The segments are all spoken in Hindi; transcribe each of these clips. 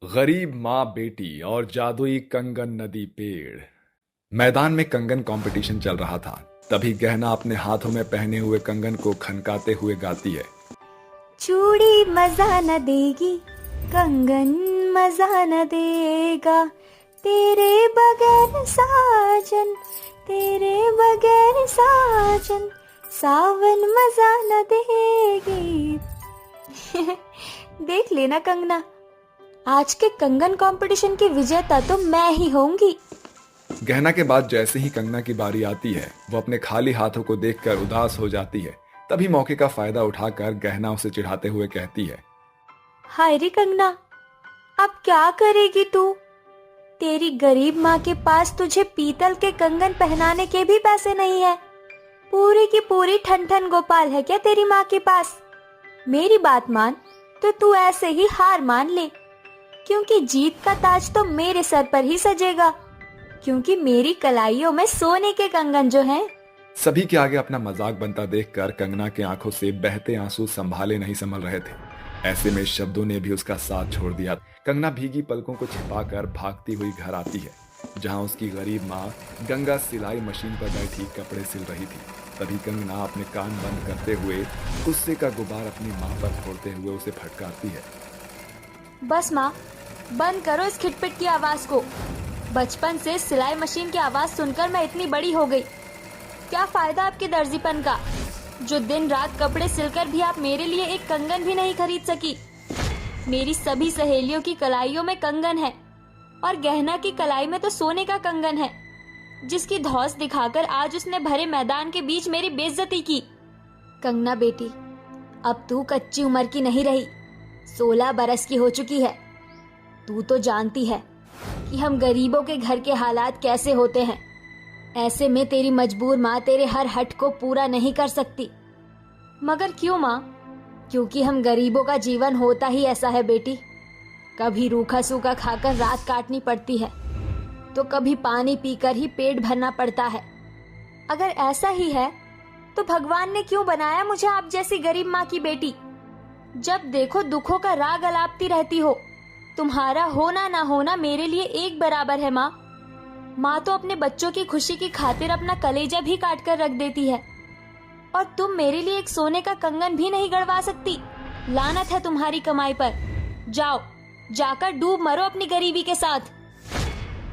गरीब माँ बेटी और जादुई कंगन नदी पेड़। मैदान में कंगन कंपटीशन चल रहा था। तभी गहना अपने हाथों में पहने हुए कंगन को खनकाते हुए गाती है। चूड़ी मजा न देगी, कंगन मजा न देगा, तेरे बगैर साजन, तेरे बगैर साजन, सावन मजा न देगी। देख लेना कंगना, आज के कंगन कंपटीशन की विजेता तो मैं ही होंगी। गहना के बाद जैसे ही कंगना की बारी आती है, वो अपने खाली हाथों को देखकर उदास हो जाती है। तभी मौके का फायदा उठाकर गहना उसे चिढ़ाते हुए कहती है, हाय रे कंगना, अब क्या करेगी तू? तेरी गरीब माँ के पास तुझे पीतल के कंगन पहनाने के भी पैसे नहीं है। पूरी की पूरी ठन ठन गोपाल है क्या तेरी माँ के पास? मेरी बात मान तो तू ऐसे ही हार मान ले, क्योंकि जीत का ताज तो मेरे सर पर ही सजेगा, क्योंकि मेरी कलाइयों में सोने के कंगन जो हैं। सभी के आगे अपना मजाक बनता देखकर कंगना के आंखों से बहते आंसू संभाले नहीं संभल रहे थे। ऐसे में शब्दों ने भी उसका साथ छोड़ दिया। कंगना भीगी पलकों को छिपाकर भागती हुई घर आती है, जहां उसकी गरीब माँ गंगा सिलाई मशीन पर बैठी कपड़े सिल रही थी। तभी कंगना अपने कान बंद करते हुए गुस्से का गुबार अपनी माँ पर फोड़ते हुए उसे फटकारती है। बस माँ, बंद करो इस खिटपिट की आवाज को। बचपन से सिलाई मशीन की आवाज सुनकर मैं इतनी बड़ी हो गई। क्या फायदा आपके दर्जीपन का, जो दिन रात कपड़े सिलकर भी आप मेरे लिए एक कंगन भी नहीं खरीद सकी। मेरी सभी सहेलियों की कलाइयों में कंगन है, और गहना की कलाई में तो सोने का कंगन है, जिसकी धौंस दिखाकर आज उसने भरे मैदान के बीच मेरी बेइज्जती की। कंगना बेटी, अब तू कच्ची उम्र की नहीं रही, 16 बरस की हो चुकी है। तू तो जानती है कि हम गरीबों के घर के हालात कैसे होते हैं। ऐसे में तेरी मजबूर माँ तेरे हर हट को पूरा नहीं कर सकती। मगर क्यों माँ? क्योंकि हम गरीबों का जीवन होता ही ऐसा है बेटी। कभी रूखा सूखा खाकर रात काटनी पड़ती है, तो कभी पानी पीकर ही पेट भरना पड़ता है। अगर ऐसा ही है तो भगवान ने क्यों बनाया मुझे आप जैसी गरीब माँ की बेटी? जब देखो दुखों का राग अलापती रहती हो। तुम्हारा होना ना होना मेरे लिए एक बराबर है माँ। माँ तो अपने बच्चों की खुशी की खातिर अपना कलेजा भी काट कर रख देती है, और तुम मेरे लिए एक सोने का कंगन भी नहीं गड़वा सकती। लानत है तुम्हारी कमाई पर। जाओ, जाकर डूब मरो अपनी गरीबी के साथ।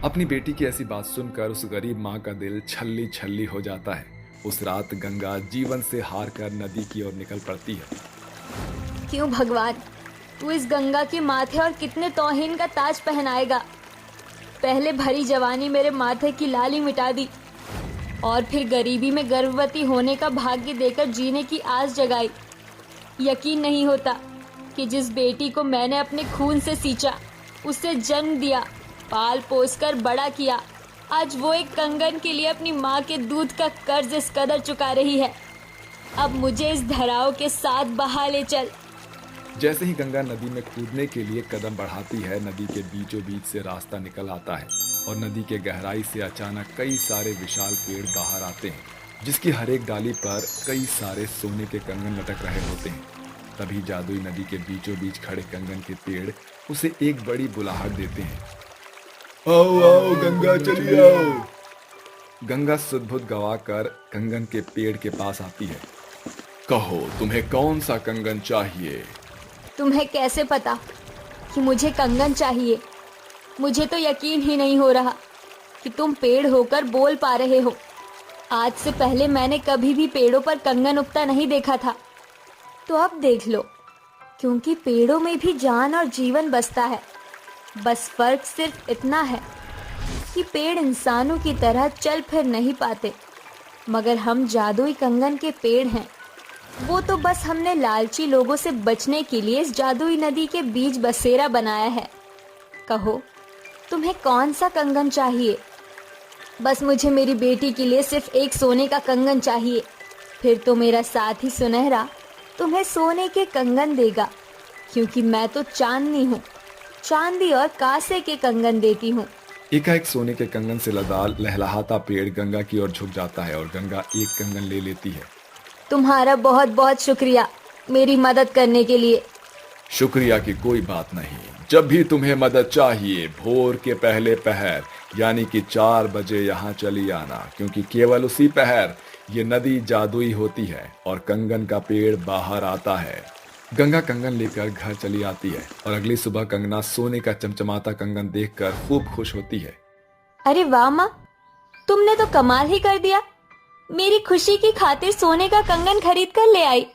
अपनी बेटी की ऐसी बात सुनकर उस गरीब माँ का दिल छल्ली छल्ली हो जाता है। उस रात गंगा जीवन से हार कर नदी की ओर निकल पड़ती है। क्यों भगवान, तू इस गंगा के माथे और कितने तौहीन का ताज पहनाएगा? पहले भरी जवानी मेरे माथे की लाली मिटा दी, और फिर गरीबी में गर्भवती होने का भाग्य देकर जीने की आस जगाई। यकीन नहीं होता कि जिस बेटी को मैंने अपने खून से सींचा, उसे जन्म दिया, पाल पोस कर बड़ा किया, आज वो एक कंगन के लिए अपनी माँ के दूध का कर्ज इस कदर चुका रही है। अब मुझे इस धराओं के साथ बहा ले चल। जैसे ही गंगा नदी में कूदने के लिए कदम बढ़ाती है, नदी के बीचों बीच से रास्ता निकल आता है, और नदी के गहराई से अचानक कई सारे विशाल पेड़ बाहर आते हैं, जिसकी हर एक डाली पर कई सारे सोने के कंगन लटक रहे होते हैं। तभी जादुई नदी के बीचों बीच खड़े कंगन के पेड़ उसे एक बड़ी बुलाहट देते हैं। आओ आओ गंगा, चली आओ। गंगा सुध-बुध गवाकर कंगन के पेड़ के पास आती है। कहो, तुम्हें कौन सा कंगन चाहिए? तुम्हें कैसे पता कि मुझे कंगन चाहिए? मुझे तो यकीन ही नहीं हो रहा कि तुम पेड़ होकर बोल पा रहे हो। आज से पहले मैंने कभी भी पेड़ों पर कंगन उगता नहीं देखा था। तो अब देख लो, क्योंकि पेड़ों में भी जान और जीवन बसता है। बस फर्क सिर्फ इतना है कि पेड़ इंसानों की तरह चल फिर नहीं पाते, मगर हम जादुई कंगन के पेड़ हैं। वो तो बस हमने लालची लोगों से बचने के लिए इस जादुई नदी के बीच बसेरा बनाया है। कहो, तुम्हें कौन सा कंगन चाहिए? बस मुझे मेरी बेटी के लिए सिर्फ एक सोने का कंगन चाहिए, फिर तो मेरा साथी सुनहरा तुम्हें सोने के कंगन देगा, क्योंकि मैं तो चांदनी हूँ। चांदी और कांसे के कंगन देती हूँ। एकाएक सोने के कंगन से लदा लहलहाता पेड़ गंगा की ओर झुक जाता है, और गंगा एक कंगन ले लेती है। तुम्हारा बहुत बहुत शुक्रिया मेरी मदद करने के लिए। शुक्रिया की कोई बात नहीं। जब भी तुम्हें मदद चाहिए भोर के पहले पहर यानी कि 4 बजे यहाँ चली आना, क्योंकि केवल उसी पहर ये नदी जादुई होती है और कंगन का पेड़ बाहर आता है। गंगा कंगन लेकर घर चली आती है और अगली सुबह कंगना सोने का चमचमाता कंगन देखकर खूब खुश होती है। अरे वाह माँ, तुमने तो कमाल ही कर दिया। मेरी खुशी की खातिर सोने का कंगन खरीद कर ले आई।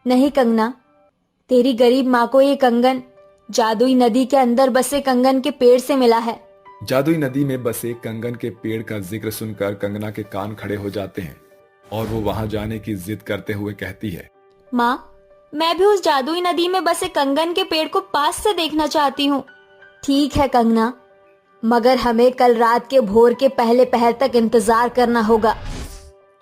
नहीं कंगना, तेरी गरीब माँ को ये कंगन जादुई नदी के अंदर बसे कंगन के पेड़ से मिला है। जादुई नदी में बसे कंगन के पेड़ का जिक्र सुनकर कंगना के कान खड़े हो जाते हैं और वो वहां जाने की जिद करते हुए कहती है, माँ, मैं भी उस जादुई नदी में बसे कंगन के पेड़ को पास से देखना चाहती हूँ। ठीक है कंगना, मगर हमें कल रात के भोर के पहले पहर तक इंतजार करना होगा।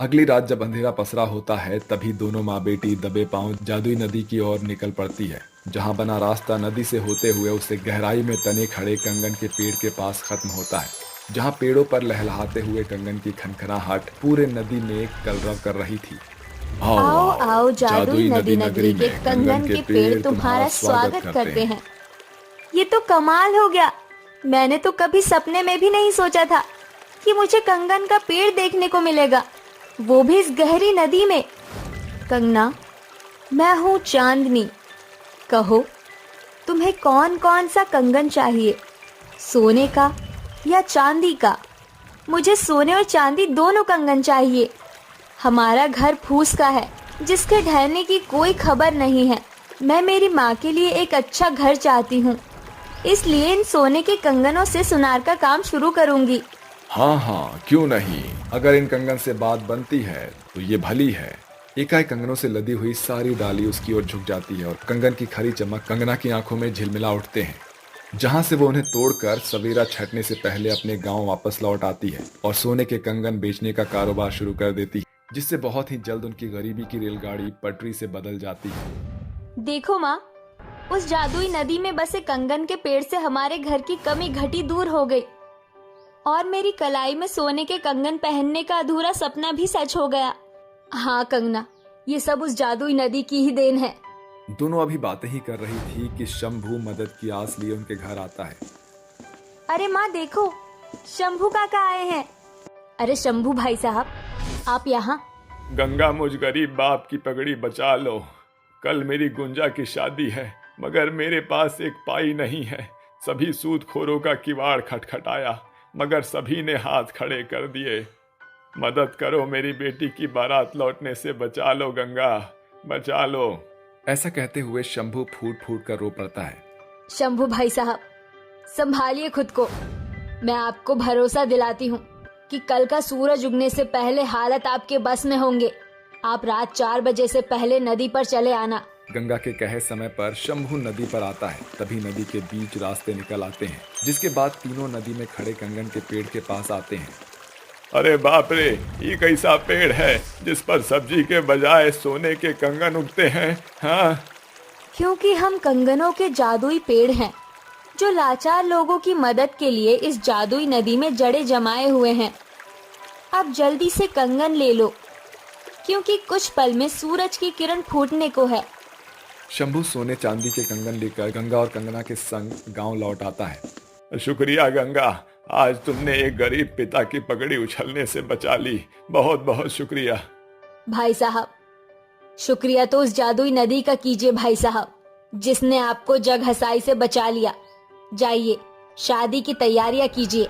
अगली रात जब अंधेरा पसरा होता है तभी दोनों माँ बेटी दबे पांव जादुई नदी की ओर निकल पड़ती है। जहां बना रास्ता नदी से होते हुए उसे गहराई में तने खड़े कंगन के पेड़ के पास खत्म होता है, जहां पेड़ों पर लहलहाते हुए कंगन की खनखनाहट पूरे नदी में कलरव कर रही थी। आओ आओ जादुई नदी नगरी के कंगन के पेड़ तुम्हारा स्वागत करते हैं। ये तो कमाल हो गया। मैंने तो कभी सपने में भी नहीं सोचा था कि मुझे कंगन का पेड़ देखने को मिलेगा, वो भी इस गहरी नदी में। कंगना, मैं हूँ चांदनी। कहो, तुम्हें कौन कौन सा कंगन चाहिए, सोने का या चांदी का? मुझे सोने और चांदी दोनों कंगन चाहिए। हमारा घर फूस का है जिसके ढहने की कोई खबर नहीं है। मैं मेरी माँ के लिए एक अच्छा घर चाहती हूँ, इसलिए इन सोने के कंगनों से सुनार का काम शुरू करूँगी। हाँ, क्यों नहीं। अगर इन कंगन से बात बनती है तो ये भली है। एकाएक कंगनों से लदी हुई सारी डाली उसकी ओर झुक जाती है और कंगन की खरी चमक कंगना की आंखों में झिलमिला उठते हैं, जहां से वो उन्हें तोड़कर सवेरा छटने से पहले अपने गांव वापस लौट आती है और सोने के कंगन बेचने का कारोबार शुरू कर देती है, जिससे बहुत ही जल्द उनकी गरीबी की रेलगाड़ी पटरी से बदल जाती है। देखो माँ, उस जादुई नदी में बसे कंगन के पेड़ से हमारे घर की कमी घटी दूर हो गई और मेरी कलाई में सोने के कंगन पहनने का अधूरा सपना भी सच हो गया। हाँ कंगना, ये सब उस जादुई नदी की ही देन है। दोनों अभी बातें ही कर रही थी कि शंभू मदद की आस लिए उनके घर आता है। अरे माँ देखो, शंभू काका आए हैं। अरे शंभू भाई साहब, आप यहाँ? गंगा, मुझ गरीब बाप की पगड़ी बचा लो। कल मेरी गुंजा की शादी है, मगर मेरे पास एक पाई नहीं है। सभी सूदखोरों का किवाड़ खटखटाया, मगर सभी ने हाथ खड़े कर दिए। मदद करो, मेरी बेटी की बारात लौटने से बचा लो गंगा, बचा लो। ऐसा कहते हुए शंभू फूट फूट कर रो पड़ता है। शंभू भाई साहब, संभालिए खुद को। मैं आपको भरोसा दिलाती हूँ कि कल का सूरज उगने से पहले हालत आपके बस में होंगे। आप रात 4 बजे से पहले नदी पर चले आना। गंगा के कहे समय पर शंभू नदी पर आता है। तभी नदी के बीच रास्ते निकल आते हैं, जिसके बाद तीनों नदी में खड़े कंगन के पेड़ के पास आते हैं। अरे बाप रे, ये कैसा पेड़ है जिस पर सब्जी के बजाय सोने के कंगन उगते हैं? हाँ, क्योंकि हम कंगनों के जादुई पेड़ हैं, जो लाचार लोगों की मदद के लिए इस जादुई नदी में जड़े जमाए हुए हैं। अब जल्दी से कंगन ले लो, क्योंकि कुछ पल में सूरज की किरण फूटने को है। शंभू सोने चांदी के कंगन लेकर गंगा और कंगना के संग गांव लौट आता है। शुक्रिया गंगा, आज तुमने एक गरीब पिता की पगड़ी उछलने से बचा ली। बहुत बहुत शुक्रिया। भाई साहब, शुक्रिया तो उस जादुई नदी का कीजिए भाई साहब, जिसने आपको जग हसाई से बचा लिया। जाइए, शादी की तैयारियां कीजिए,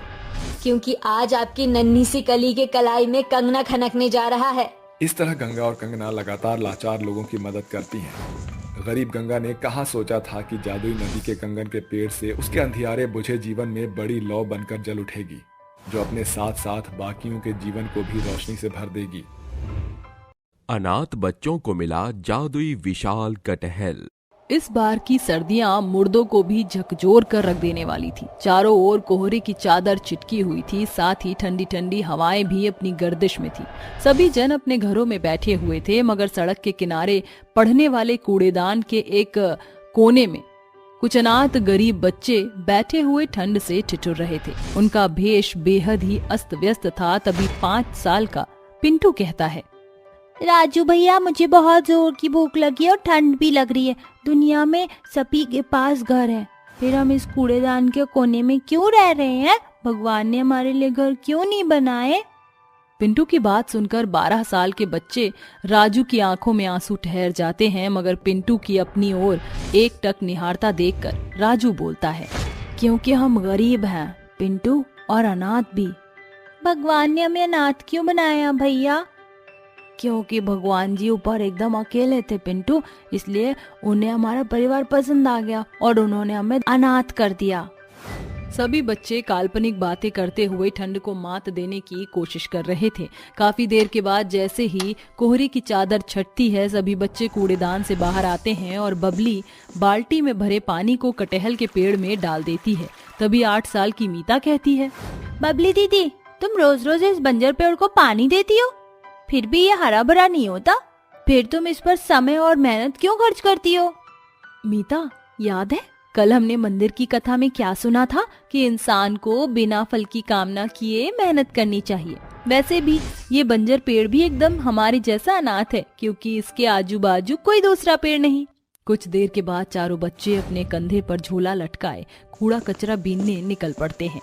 क्योंकि आज आपकी नन्ही सी कली के कलाई में कंगना खनकने जा रहा है। इस तरह गंगा और कंगना लगातार लाचार लोगों की मदद करती हैं। गरीब गंगा ने कहाँ सोचा था कि जादुई नदी के कंगन के पेड़ से उसके अंधियारे बुझे जीवन में बड़ी लौ बनकर जल उठेगी, जो अपने साथ साथ बाकियों के जीवन को भी रोशनी से भर देगी। अनाथ बच्चों को मिला जादुई विशाल कटहल। इस बार की सर्दियां मुर्दों को भी झकझोर कर रख देने वाली थी। चारों ओर कोहरे की चादर चिटकी हुई थी, साथ ही ठंडी ठंडी हवाएं भी अपनी गर्दिश में थी। सभी जन अपने घरों में बैठे हुए थे, मगर सड़क के किनारे पड़ने वाले कूड़ेदान के एक कोने में कुछ अनाथ गरीब बच्चे बैठे हुए ठंड से ठिठुर रहे थे। उनका भेष बेहद ही अस्त व्यस्त था। तभी 5 साल का पिंटू कहता है, राजू भैया, मुझे बहुत जोर की भूख लगी है और ठंड भी लग रही है। दुनिया में सभी के पास घर है, फिर हम इस कूड़ेदान के कोने में क्यों रह रहे हैं? भगवान ने हमारे लिए घर क्यों नहीं बनाए? पिंटू की बात सुनकर 12 साल के बच्चे राजू की आंखों में आंसू ठहर जाते हैं, मगर पिंटू की अपनी ओर एकटक निहारता देखकर राजू बोलता है, क्योंकि हम गरीब हैं पिंटू, और अनाथ भी। भगवान ने हमें अनाथ क्यों बनाया भैया? क्योंकि भगवान जी ऊपर एकदम अकेले थे पिंटू, इसलिए उन्हें हमारा परिवार पसंद आ गया और उन्होंने हमें अनाथ कर दिया। सभी बच्चे काल्पनिक बातें करते हुए ठंड को मात देने की कोशिश कर रहे थे। काफी देर के बाद जैसे ही कोहरे की चादर छटती है, सभी बच्चे कूड़ेदान से बाहर आते हैं और बबली बाल्टी में भरे पानी को कटहल के पेड़ में डाल देती है। तभी 8 साल की मीता कहती है, बबली दीदी, तुम रोज रोज इस बंजर पेड़ को पानी देती हो, फिर भी ये हरा भरा नहीं होता, फिर तुम इस पर समय और मेहनत क्यों खर्च करती हो? मीता, याद है कल हमने मंदिर की कथा में क्या सुना था कि इंसान को बिना फल की कामना किए मेहनत करनी चाहिए। वैसे भी ये बंजर पेड़ भी एकदम हमारे जैसा अनाथ है, क्योंकि इसके आजू बाजू कोई दूसरा पेड़ नहीं। कुछ देर के बाद चारों बच्चे अपने कंधे पर झोला लटकाए कूड़ा कचरा बीनने निकल पड़ते हैं।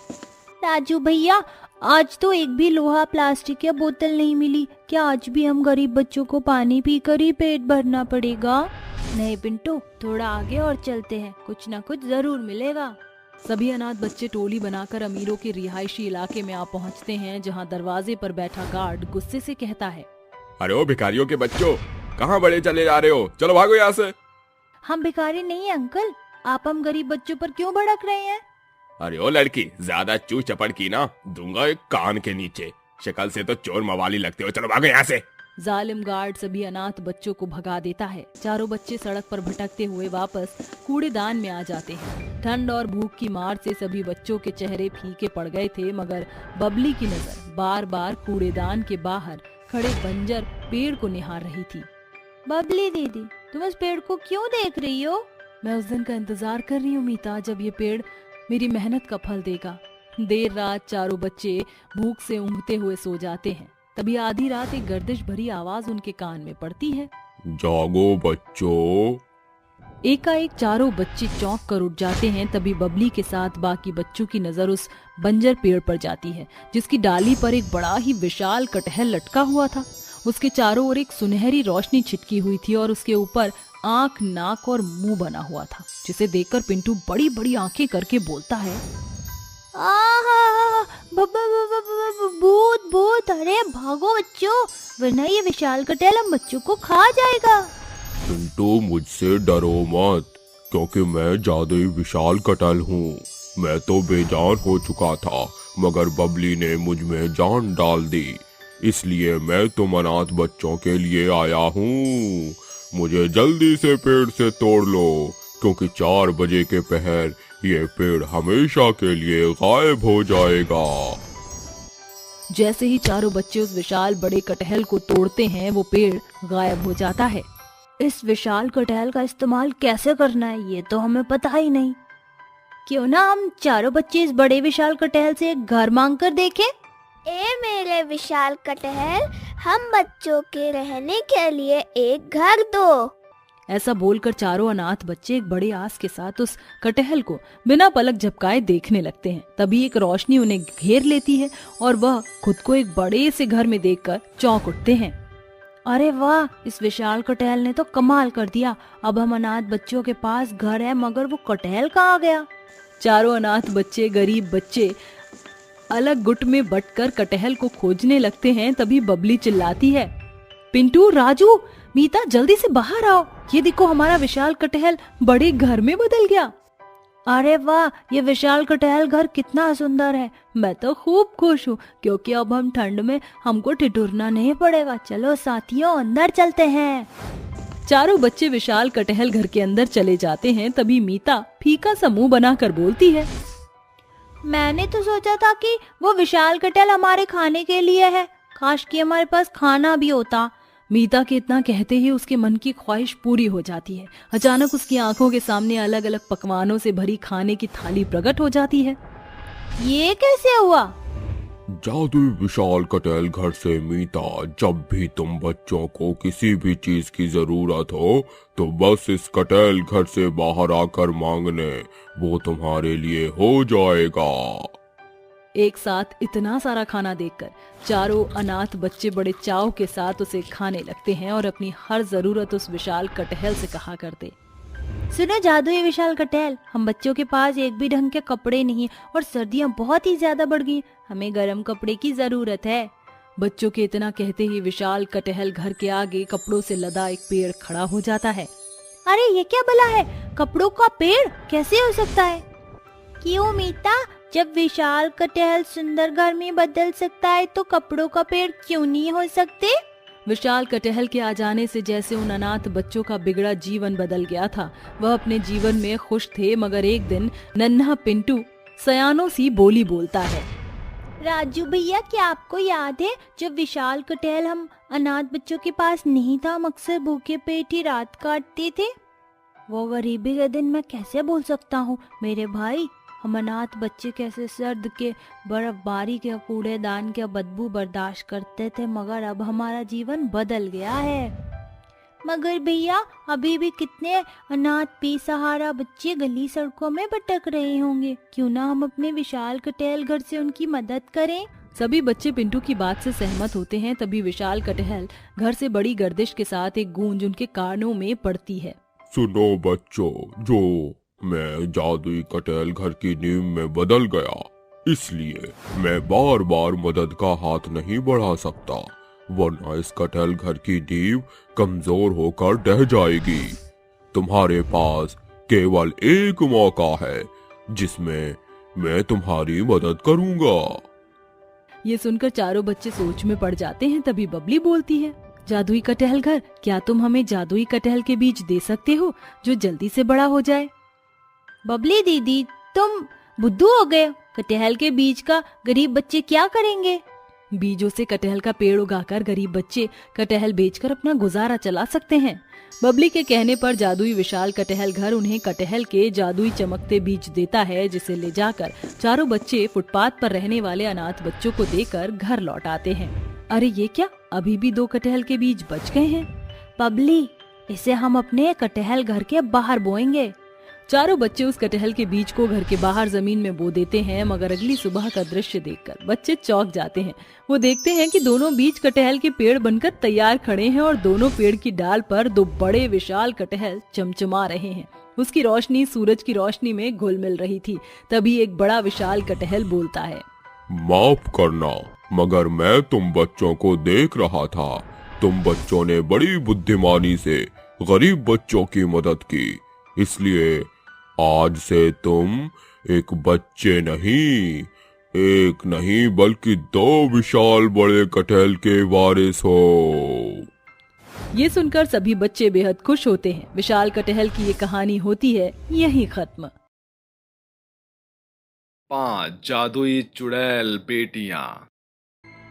राजू भैया, आज तो एक भी लोहा प्लास्टिक या बोतल नहीं मिली, क्या आज भी हम गरीब बच्चों को पानी पीकर ही पेट भरना पड़ेगा? नहीं पिंटू, थोड़ा आगे और चलते हैं, कुछ ना कुछ जरूर मिलेगा। सभी अनाथ बच्चे टोली बनाकर अमीरों के रिहायशी इलाके में आ पहुंचते हैं, जहां दरवाजे पर बैठा गार्ड गुस्से से कहता है, अरे ओ भिखारियों के बच्चों, कहाँ बड़े चले जा रहे हो? चलो भागो यहाँ से। हम भिखारी नहीं है अंकल, आप हम गरीब बच्चों पर क्यों भड़क रहे हैं? अरे ओ लड़की, ज्यादा चू चपड़ की ना दूंगा एक कान के नीचे। शक्ल से तो चोर मवाली लगते हो, चलो भागो यहाँ से। जालिम गार्ड सभी अनाथ बच्चों को भगा देता है। चारों बच्चे सड़क पर भटकते हुए वापस कूड़ेदान में आ जाते हैं। ठंड और भूख की मार से सभी बच्चों के चेहरे फीके पड़ गए थे, मगर बबली की नजर बार बार कूड़ेदान के बाहर खड़े बंजर पेड़ को निहार रही थी। बबली दीदी, तुम इस पेड़ को क्यों देख रही हो? मैं उस दिन का इंतजार कर रही हूँ मीता, जब ये पेड़ मेरी मेहनत का फल देगा। देर रात चारों बच्चे भूख से ऊँघते हुए सो जाते हैं। तभी आधी रात एक गर्दिश भरी आवाज उनके कान में पड़ती है, जागो बच्चों। एकाएक चारों बच्चे चौंक कर उठ जाते हैं। तभी बबली के साथ बाकी बच्चों की नजर उस बंजर पेड़ पर जाती है, जिसकी डाली पर एक बड़ा ही विशाल कटहल लटका हुआ था। उसके चारों ओर एक सुनहरी रोशनी छिटकी हुई थी और उसके ऊपर आंख, नाक और मुंह बना हुआ था, जिसे देखकर पिंटू बड़ी बड़ी आंखें करके बोलता है, भूत भूत, अरे भागो बच्चों, वरना ये विशाल कटहल हम बच्चों को खा जाएगा। पिंटू, मुझसे डरो मत, क्योंकि मैं जादुई विशाल कटहल हूँ। मैं तो बेजान हो चुका था, मगर बबली ने मुझ में जान डाल दी, इसलिए मैं तुम अनाथ बच्चों के लिए आया हूँ। मुझे जल्दी से पेड़ से तोड़ लो, क्योंकि 4 बजे के पहर ये पेड़ हमेशा के लिए गायब हो जाएगा। जैसे ही चारों बच्चे उस विशाल बड़े कटहल को तोड़ते हैं, वो पेड़ गायब हो जाता है। इस विशाल कटहल का इस्तेमाल कैसे करना है ये तो हमें पता ही नहीं। क्यों ना हम चारों बच्चे इस बड़े विशाल कटहल से एक घर मांग कर देखें? ए मेरे विशाल कटहल, हम बच्चों के रहने के लिए एक घर दो। ऐसा बोलकर चारों अनाथ बच्चे एक बड़े आस के साथ उस कटहल को बिना पलक झपकाए देखने लगते हैं। तभी एक रोशनी उन्हें घेर लेती है और वह खुद को एक बड़े से घर में देखकर चौंक उठते हैं। अरे वाह, इस विशाल कटहल ने तो कमाल कर दिया। अब हम अनाथ बच्चों के पास घर है, मगर वो कटहल कहाँ गया? चारों अनाथ बच्चे, गरीब बच्चे अलग गुट में बंटकर कटहल को खोजने लगते हैं। तभी बबली चिल्लाती है, पिंटू, राजू, मीता, जल्दी से बाहर आओ, ये देखो हमारा विशाल कटहल बड़े घर में बदल गया। अरे वाह, ये विशाल कटहल घर कितना सुंदर है। मैं तो खूब खुश हूँ, क्योंकि अब हम ठंड में हमको ठिठुरना नहीं पड़ेगा। चलो साथियों, अंदर चलते हैं। चारों बच्चे विशाल कटहल घर के अंदर चले जाते हैं। तभी मीता फीका सा मुंह बनाकर बोलती है, मैंने तो सोचा था कि वो विशाल कटहल हमारे खाने के लिए है, काश कि हमारे पास खाना भी होता। मीता के इतना कहते ही उसके मन की ख्वाहिश पूरी हो जाती है। अचानक उसकी आंखों के सामने अलग अलग पकवानों से भरी खाने की थाली प्रकट हो जाती है। ये कैसे हुआ? जादुई विशाल कटेल घर से मीता, जब भी तुम बच्चों को किसी भी चीज की जरूरत हो तो बस इस कटेल घर से बाहर आकर मांगने, वो तुम्हारे लिए हो जाएगा। एक साथ इतना सारा खाना देखकर चारों अनाथ बच्चे बड़े चाव के साथ उसे खाने लगते हैं और अपनी हर जरूरत उस विशाल कटहल से कहा करते। सुनो जादुई विशाल कटहल, हम बच्चों के पास एक भी ढंग के कपड़े नहीं और सर्दियाँ बहुत ही ज्यादा बढ़ गई, हमें गर्म कपड़े की जरूरत है। बच्चों के इतना कहते ही विशाल कटहल घर के आगे कपड़ों से लदा एक पेड़ खड़ा हो जाता है। अरे ये क्या भला है, कपड़ों का पेड़ कैसे हो सकता है? क्यों मीता, जब विशाल कटहल सुंदर घर में बदल सकता है तो कपड़ों का पेड़ क्यों नहीं हो सकते? विशाल कटहल के आ जाने से जैसे उन अनाथ बच्चों का बिगड़ा जीवन बदल गया था। वह अपने जीवन में खुश थे, मगर एक दिन नन्हा पिंटू सयानों सी बोली बोलता है। राजू भैया, क्या आपको याद है जब विशाल कटहल हम अनाथ बच्चों के पास नहीं था, हम अक्सर भूखे पेट ही रात काटते थे? वो गरीबी के दिन मैं कैसे भूल सकता हूँ मेरे भाई। हम अनाथ बच्चे कैसे सर्द के, बर्फबारी के, कूड़ेदान के बदबू बर्दाश्त करते थे, मगर अब हमारा जीवन बदल गया है। मगर भैया, अभी भी कितने अनाथ बेसहारा बच्चे गली सड़कों में भटक रहे होंगे, क्यों ना हम अपने विशाल कटहल घर से उनकी मदद करें? सभी बच्चे पिंटू की बात से सहमत होते हैं। तभी विशाल कटहल घर से बड़ी गर्दिश के साथ एक गूंज उनके कानों में पड़ती है। सुनो बच्चों, जो मैं जादुई कटेल घर की नींव में बदल गया, इसलिए मैं बार बार मदद का हाथ नहीं बढ़ा सकता, वरना इस कटेल घर की नींव कमजोर होकर ढह जाएगी। तुम्हारे पास केवल एक मौका है जिसमें मैं तुम्हारी मदद करूंगा। ये सुनकर चारों बच्चे सोच में पड़ जाते हैं। तभी बबली बोलती है, जादुई कटहल घर, क्या तुम हमें जादुई कटहल के बीज दे सकते हो जो जल्दी से बड़ा हो जाए? बबली दीदी, तुम बुद्धू हो गए, कटहल के बीज का गरीब बच्चे क्या करेंगे? बीजों से कटहल का पेड़ उगाकर गरीब बच्चे कटहल बेचकर अपना गुजारा चला सकते हैं। बबली के कहने पर जादुई विशाल कटहल घर उन्हें कटहल के जादुई चमकते बीज देता है, जिसे ले जाकर चारों बच्चे फुटपाथ पर रहने वाले अनाथ बच्चों को देकर घर लौट आते हैं। अरे ये क्या, अभी भी 2 कटहल के बीज बच गए हैं। बबली, इसे हम अपने कटहल घर के बाहर बोएंगे। चारों बच्चे उस कटहल के बीज को घर के बाहर जमीन में बो देते हैं, मगर अगली सुबह का दृश्य देखकर बच्चे चौंक जाते हैं। वो देखते हैं कि दोनों बीज कटहल के पेड़ बनकर तैयार खड़े हैं और दोनों पेड़ की डाल पर 2 बड़े विशाल कटहल चमचमा रहे हैं। उसकी रोशनी सूरज की रोशनी में घुल मिल रही थी। तभी एक बड़ा विशाल कटहल बोलता है, माफ करना, मगर मैं तुम बच्चों को देख रहा था। तुम बच्चों ने बड़ी बुद्धिमानी से गरीब बच्चों की मदद की, इसलिए आज से तुम एक बच्चे नहीं, एक नहीं बल्कि 2 विशाल बड़े कटहल के वारिस हो। ये सुनकर सभी बच्चे बेहद खुश होते हैं। विशाल कटहल की ये कहानी होती है यहीं खत्म। 5 जादुई चुड़ैल बेटियां।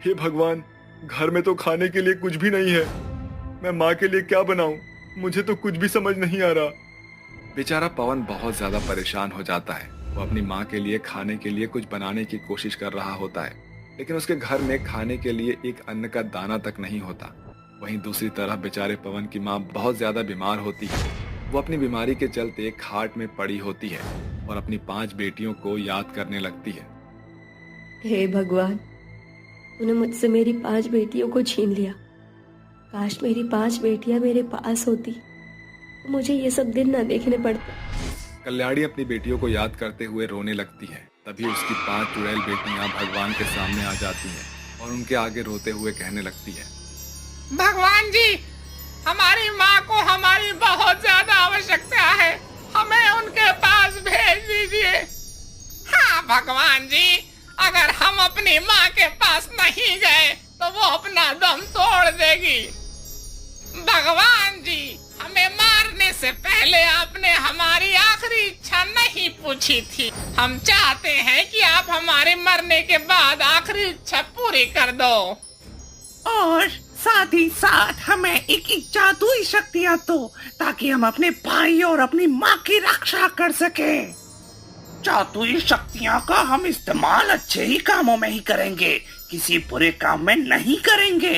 हे भगवान, घर में तो खाने के लिए कुछ भी नहीं है। मैं माँ के लिए क्या बनाऊं? मुझे तो कुछ भी समझ नहीं आ रहा। बेचारा पवन बहुत ज्यादा परेशान हो जाता है। वो अपनी माँ के लिए खाने के लिए कुछ बनाने की कोशिश कर रहा होता है, लेकिन उसके घर में खाने के लिए एक अन्न का दाना तक नहीं होता। वहीं दूसरी तरफ बेचारे पवन की माँ बहुत ज्यादा बीमार होती है। वो अपनी बीमारी के चलते खाट में पड़ी होती है और अपनी 5 बेटियों को याद करने लगती है। हे भगवान, तूने मुझसे मेरी 5 बेटियों को छीन लिया। काश मेरी 5 बेटियां मेरे पास होती तो मुझे ये सब दिन न देखने पड़ते। कल्याणी अपनी बेटियों को याद करते हुए रोने लगती है। तभी उसकी 5 चुड़ैल बेटियां भगवान के सामने आ जाती हैं और उनके आगे रोते हुए कहने लगती है, भगवान जी, हमारी माँ को हमारी बहुत ज्यादा आवश्यकता है, हमें उनके पास भेज दीजिए। हाँ भगवान जी, अगर हम अपनी माँ के पास नहीं गए तो वो अपना दम तोड़ देगी। भगवान जी, हमें मारने से पहले आपने हमारी आखिरी इच्छा नहीं पूछी थी। हम चाहते हैं कि आप हमारे मरने के बाद आखिरी इच्छा पूरी कर दो। और साथ ही साथ हमें एक जादुई शक्तियाँ दो, ताकि हम अपने भाई और अपनी माँ की रक्षा कर सके। जादुई शक्तियाँ का हम इस्तेमाल अच्छे ही कामों में ही करेंगे, किसी बुरे काम में नहीं करेंगे।